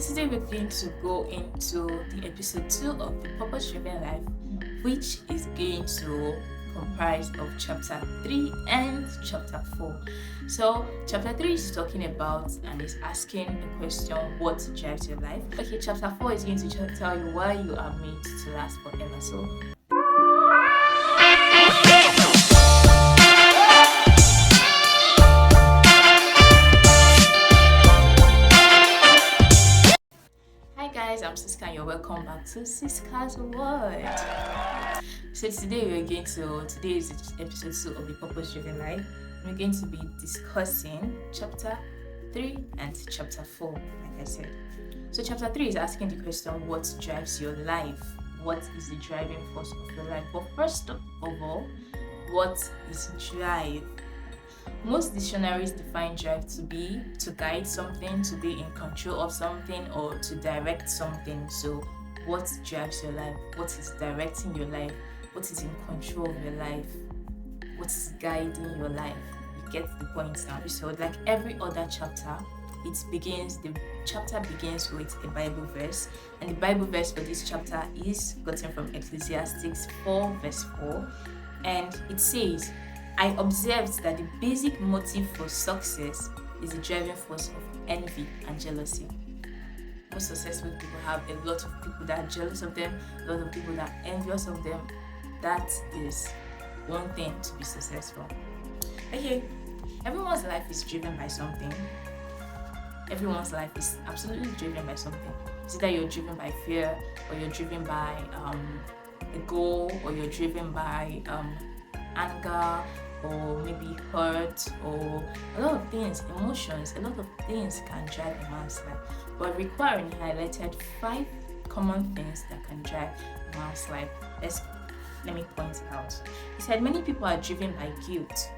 today we're going to go into the episode 2 of the Purpose Driven Life, which is going to comprise of chapter 3 and chapter 4. So chapter 3 is talking about and is asking the question, what drives your life? Okay, chapter 4 is going to tell you why you are made to last forever. So I'm Siska and you're welcome back to Siska's World. So today is episode 2 of the Purpose Driven Life. We're going to be discussing chapter 3 and chapter 4, like I said. So chapter 3 is asking the question, what drives your life? What is the driving force of your life? But first of all, what is drive? Most dictionaries define drive to be to guide something, to be in control of something, or to direct something. So what drives your life? What is directing your life? What is in control of your life? What is guiding your life? You get the point now. So like every other chapter, the chapter begins with a Bible verse, and the Bible verse for this chapter is gotten from Ecclesiastes 4 verse 4, and it says, I observed that the basic motive for success is the driving force of envy and jealousy. Most successful people have a lot of people that are jealous of them, a lot of people that are envious of them. That is one thing to be successful. Okay, everyone's life is driven by something. Everyone's life is absolutely driven by something. It's either you're driven by fear, or you're driven by a goal, or you're driven by anger, or maybe hurt, or a lot of things, emotions, a lot of things can drive a man's life. But Requiring highlighted 5 common things that can drive a man's life. Let me point it out. He said many people are driven by guilt.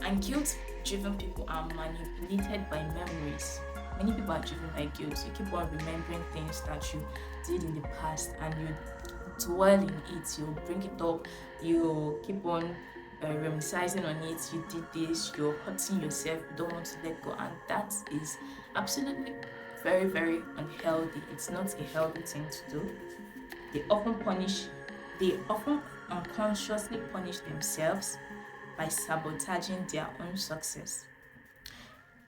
And guilt-driven people are manipulated by memories. Many people are driven by guilt. You keep on remembering things that you did in the past, and you dwell in it, you bring it up, you keep on reminiscing on it. You did this, you're hurting yourself, you don't want to let go, and that is absolutely very, very unhealthy. It's not a healthy thing to do. They often unconsciously punish themselves by sabotaging their own success.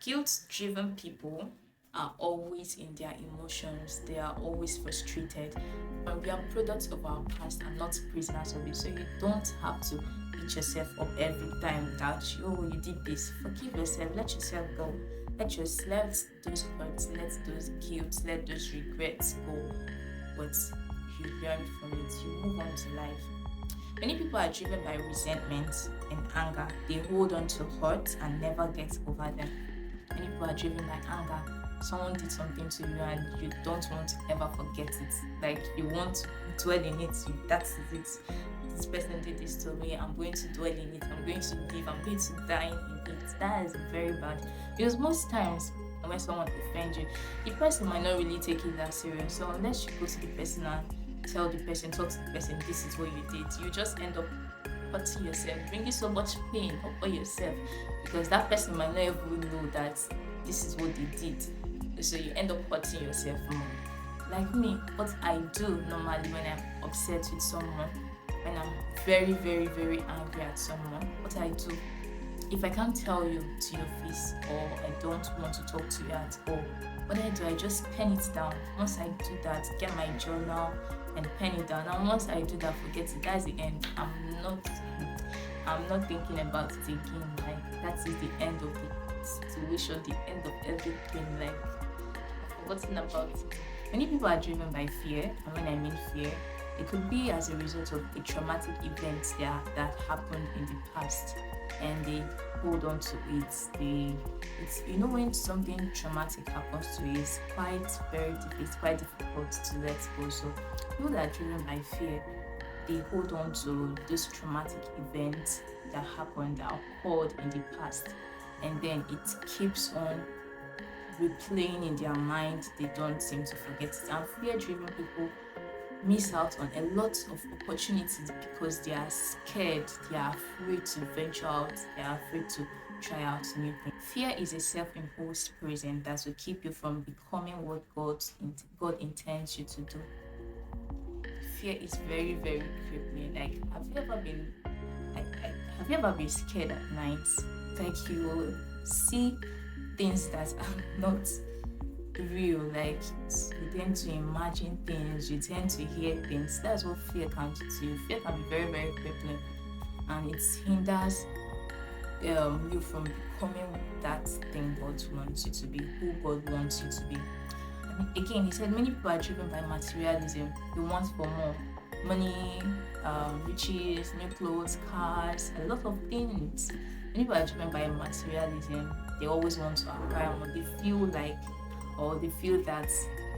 Guilt-driven people are always in their emotions. They are always frustrated. And we are products of our past and not prisoners of it. So you don't have to beat yourself up every time that you did this. Forgive yourself. Let yourself go. Let those hurts, let those guilt, let those regrets go. But you learn from it. You move on to life. Many people are driven by resentment and anger. They hold on to hurt and never get over them. Many people are driven by anger. Someone did something to you and you don't want to ever forget it. Like you want to dwell in it. That's it. This person did this to me. I'm going to dwell in it. I'm going to live. I'm going to die in it. That is very bad. Because most times when someone offends you, the person might not really take it that serious. So unless you go to the person and talk to the person, this is what you did, you just end up hurting yourself, bringing so much pain upon yourself, because that person might not even know that this is what they did. So you end up hurting yourself more. Like me, what I do normally when I'm upset with someone, when I'm very, very, very angry at someone, what I do, if I can't tell you to your face, or I don't want to talk to you at all, what I do, I just pen it down. Once I do that, get my journal and pen it down. And once I do that, forget it. That's the end. I'm not thinking about it again. Like that is the end of the situation, the end of everything. Like I've forgotten about it. Many people are driven by fear, and when I mean fear, it could be as a result of a traumatic event that happened in the past, and they hold on to it. When something traumatic happens to you, it's quite difficult to let go. So people that are driven by fear, they hold on to those traumatic events that happened, that occurred in the past, and then it keeps on replaying in their mind. They don't seem to forget it. And fear-driven people miss out on a lot of opportunities because they are scared, they are afraid to venture out, they are afraid to try out new things. Fear is a self-imposed prison that will keep you from becoming what God intends you to do. Fear is very, very crippling. Like, have you ever been scared at night? Like, you will see things that are not real. Like, you tend to imagine things, you tend to hear things. That's what fear can do to you. Fear can be very, very crippling, and it hinders you from becoming that thing God wants you to be, who God wants you to be. And again, he said many people are driven by materialism. They want for more money, riches, new clothes, cars, a lot of things. Many people are driven by materialism. They always want to acquire more. They feel that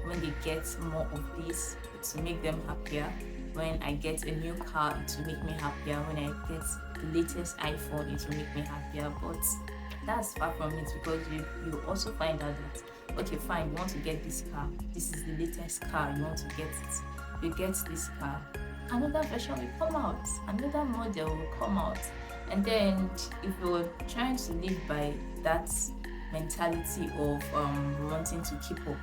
when they get more of this, it will make them happier. When I get a new car, it will make me happier. When I get the latest iPhone, it will make me happier. But that's far from it, because you also find out that, okay, fine, you want to get this car. This is the latest car. You want to get it. You get this car. Another version will come out. Another model will come out. And then if you're trying to live by that mentality of wanting to keep up,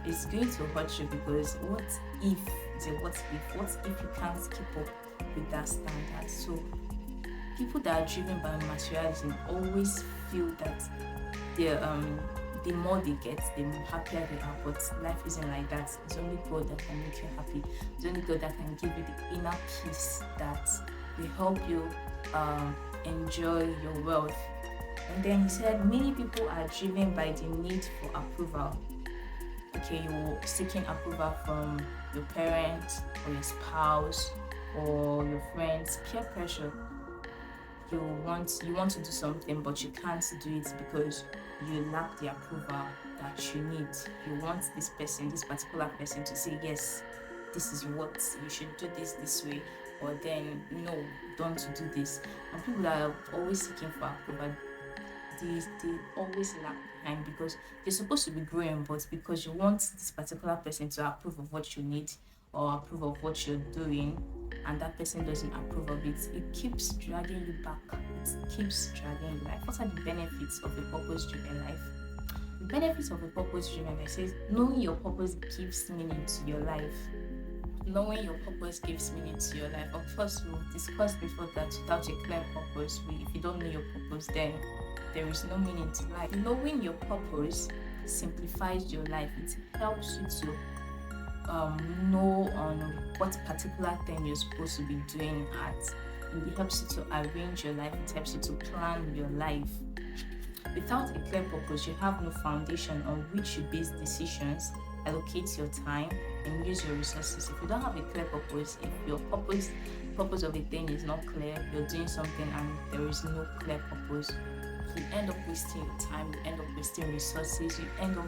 it's going to hurt you, because what if you can't keep up with that standard? So people that are driven by materialism always feel that the more they get, the happier they are. But life isn't like that. It's only God that can make you happy. It's only God that can give you the inner peace that will help you enjoy your wealth. And then he said many people are driven by the need for approval. Okay, you're seeking approval from your parents or your spouse or your friends. Peer pressure. You want to do something, but you can't do it because you lack the approval that you need. You want this particular person to say, yes, this is what you should do, this way, or then no, don't do this. And people that are always seeking for approval, they always lag behind, because you're supposed to be growing, but because you want this particular person to approve of what you need or approve of what you're doing, and that person doesn't approve of it, it keeps dragging you back. It keeps dragging you. Like, what are the benefits of a purpose-driven life? The benefits of a purpose-driven life says knowing your purpose gives meaning to your life. Knowing your purpose gives meaning to your life. Of course, we've discussed before that without a clear purpose, if you don't know your purpose, then there is no meaning to life. Knowing your purpose simplifies your life. It helps you to know on what particular thing you're supposed to be doing at. It helps you to arrange your life. It helps you to plan your life. Without a clear purpose, you have no foundation on which you base decisions, allocate your time, and use your resources. If you don't have a clear purpose, if your purpose of a thing is not clear, you're doing something and there is no clear purpose, you end up wasting your time, you end up wasting resources, you end up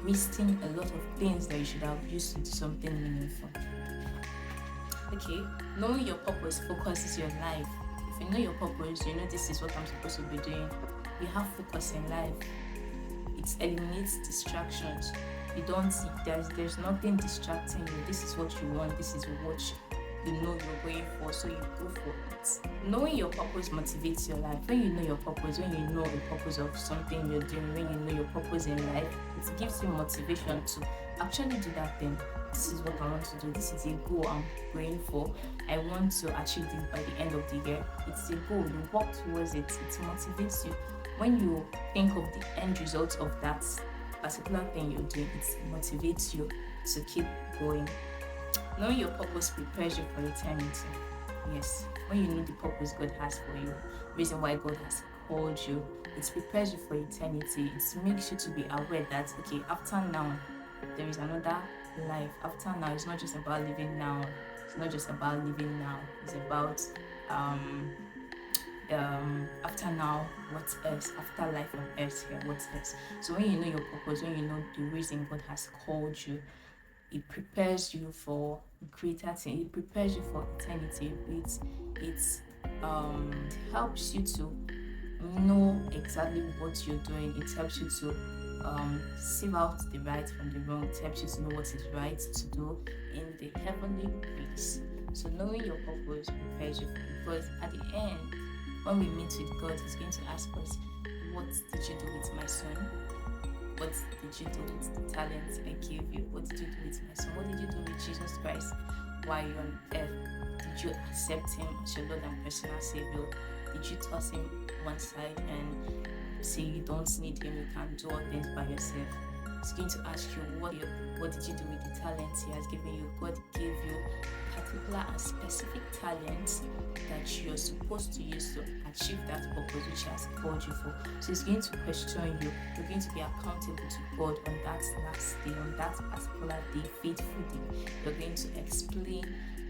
wasting a lot of things that you should have used to do something meaningful. Okay, knowing your purpose focuses your life. If you know your purpose, you know this is what I'm supposed to be doing. You have focus in life. It eliminates distractions. There's nothing distracting you. This is what you want. This is what you know you're going for, so you go for it. Knowing your purpose motivates your life. When you know your purpose, when you know the purpose of something you're doing, when you know your purpose in life, it gives you motivation to actually do that thing. This is what I want to do. This is a goal I'm going for. I want to achieve this by the end of the year. It's a goal. You work towards it. It motivates you. When you think of the end result of that particular thing you're doing, it motivates you to keep going. Knowing your purpose prepares you for eternity. Yes, when you know the purpose God has for you, reason why God has called you, it prepares you for eternity. It makes you to be aware that, okay, after now, there is another life. After now, it's not just about living now. It's not just about living now. It's about after now, what else? After life on earth here, what else? So when you know your purpose, when you know the reason God has called you, it prepares you for greater things. It prepares you for eternity. It helps you to know exactly what you're doing. It helps you to sieve out the right from the wrong. It helps you to know what is right to do in the heavenly place. So knowing your purpose prepares you, because at the end, when we meet with God, He's going to ask us, what did you do with my son? What did you do with the talents I gave you? What did you do with my son? What did you do with Jesus Christ while you're on earth? Did you accept Him as your Lord and personal Savior? Did you toss Him one side and say you don't need Him, you can do all things by yourself? He's going to ask you, what did you do with the talents He has given you? God gave you particular and specific talents that you're supposed to use to achieve that purpose which He has called you for. So He's going to question you. You're going to be accountable to God on that last day, on that particular day, faithfully. You're going to explain,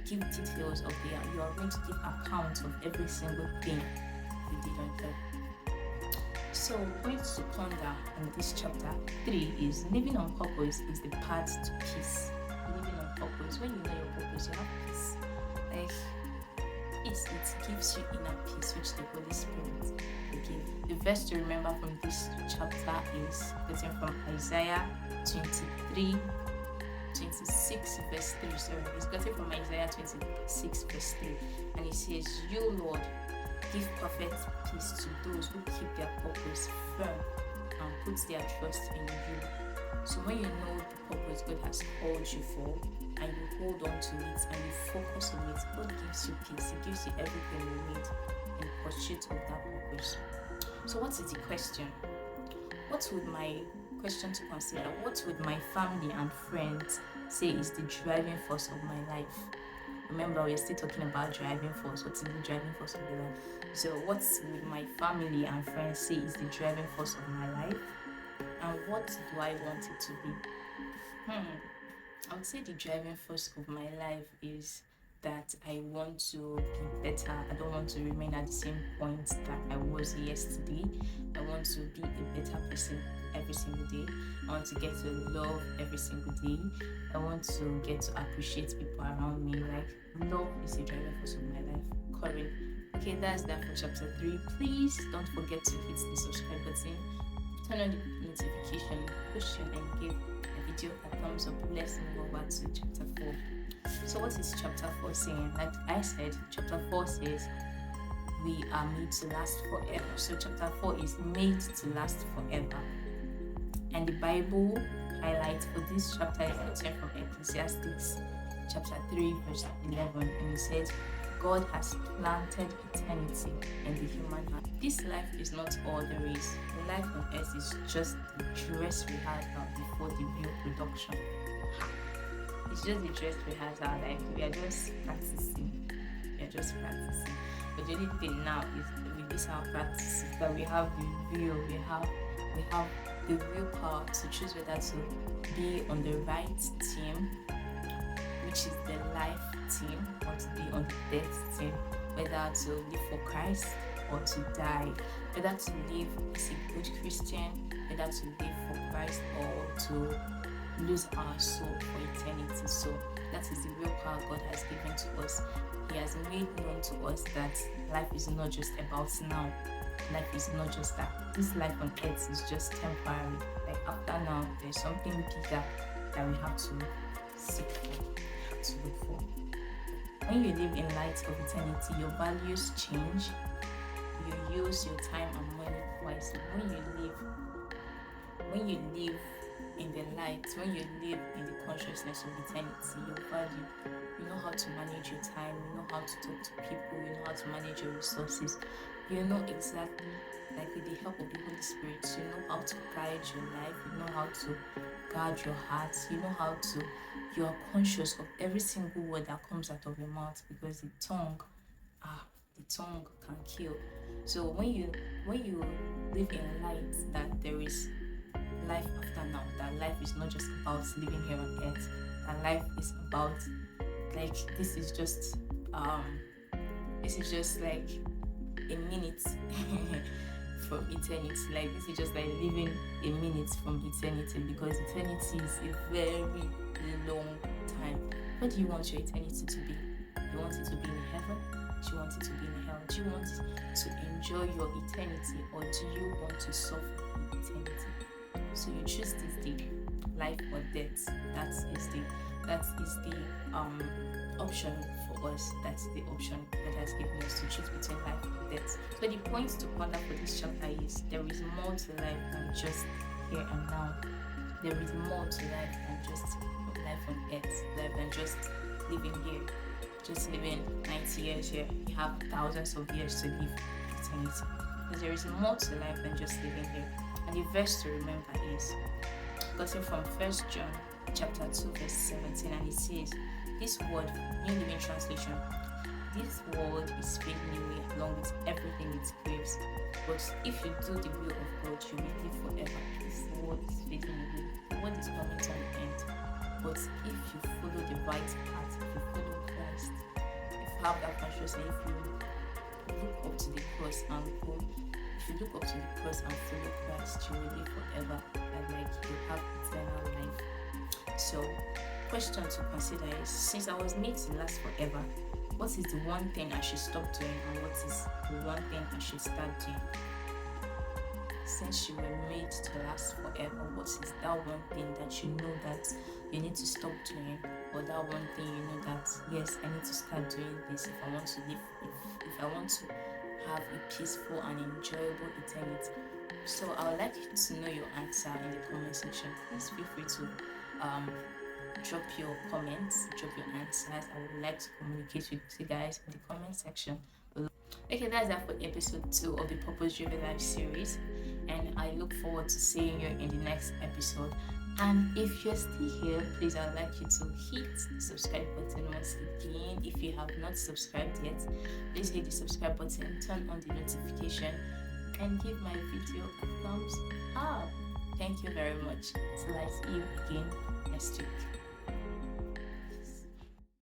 give details of you are going to give account of every single thing you did on earth. So going to ponder in this chapter 3 is living on purpose is the path to peace. Living on purpose. When you know your purpose, you have peace. Like it gives you inner peace, which the Holy Spirit will give. The verse to remember from this chapter is getting from Isaiah 26 verse 3. It's gotten from Isaiah 26 verse 3, and it says, "You, Lord, give perfect peace to those who keep their purpose firm and put their trust in you." So when you know the purpose God has called you for, and you hold on to it and you focus on it, God gives you peace. He gives you everything you need in pursuit of that purpose. So what is the question? What would my question to consider? What would my family and friends say is the driving force of my life? Remember, we're still talking about driving force. What is the driving force of your life? So what would my family and friends say is the driving force of my life? And what do I want it to be? I would say the driving force of my life is that I want to be better. I don't want to remain at the same point that I was yesterday. I want to be a better person every single day. I want to get to love every single day. I want to get to appreciate people around me. Like, love is the driving force of my life. Correct. Okay, that's that for chapter 3. Please don't forget to hit the subscribe button, turn on the notification, push your and give the video a thumbs up. Let's move over to chapter 4. So what is chapter 4 saying? Like I said, chapter 4 says we are made to last forever. So chapter 4 is made to last forever. And the Bible highlight for this chapter is taken from Ecclesiastes chapter 3 verse 11, and it says, God has planted eternity in the human heart. This life is not all there is. The life on earth is just the dress rehearsal before the real production. It's just the dress rehearsal. Like, we are just practicing. But the only thing now is with this our practice is that we have the real, we have the real power to choose whether to be on the right team, which is the life team, or to be on the death team, whether to live for Christ or to die, whether to live as a good Christian, whether to live for Christ or to lose our soul for eternity. So that is the real power God has given to us. He has made known to us that life is not just about now. Life is not just that. This life on earth is just temporary. Like, after now, there's something bigger that we have to seek for, have to look for. When you live in light of eternity, your values change. You use your time and money wisely. When you live in the light, when you live in the consciousness of eternity, your value, you know how to manage your time, you know how to talk to people, you know how to manage your resources, you know exactly, like with the help of the Holy Spirit, you know how to guide your life, you know how to guard your heart, you are conscious of every single word that comes out of your mouth, because the tongue can kill. So when you live in light that there is life after now, that life is not just about living here on earth, that life is about, like, this is just like a minute from eternity. Like, this is just like living a minute from eternity, because eternity is a very long time. What do you want your eternity to be? You want it to be in heaven? Do you want it to be in hell? Do you want to enjoy your eternity, or do you want to suffer eternity? So you choose this day, life or death. That is the That is the option for us. That's the option God has given us to choose between life and death. So the point to ponder for this chapter is there is more to life than just here and now. There is more to life than just life on earth, life than just living here, just living 90 years here. You have thousands of years to live eternity. Because there is more to life than just living here. And the verse to remember is gotten from 1 John chapter 2 verse 17, and it says, this word, New Living Translation, this world is fading away along with everything it craves. But if you do the will of God, you will live forever. This world is fading away. The world is coming to an end. But if you follow the right path, if you follow Christ, if you have that consciousness, if you look up to the cross and go, if you look up to the cross and follow Christ, you will live forever, and like you have eternal life. So, question to consider is, since I was made to last forever, what is the one thing I should stop doing, and what is the one thing I should start doing? Since you were made to last forever, what is that one thing that you know that you need to stop doing, or that one thing you know that, yes, I need to start doing this if I want to live, if I want to have a peaceful and enjoyable eternity? So I would like you to know your answer in the comment section. Please feel free to drop your comments, drop your answers. I would like to communicate with you guys in the comment section. Okay, that's that for episode 2 of the Purpose Driven Life series, and I look forward to seeing you in the next episode. And if you're still here, please, I'd like you to hit the subscribe button once again. If you have not subscribed yet, please hit the subscribe button, turn on the notification, and give my video a thumbs up. Thank you very much. Till I see you again next week.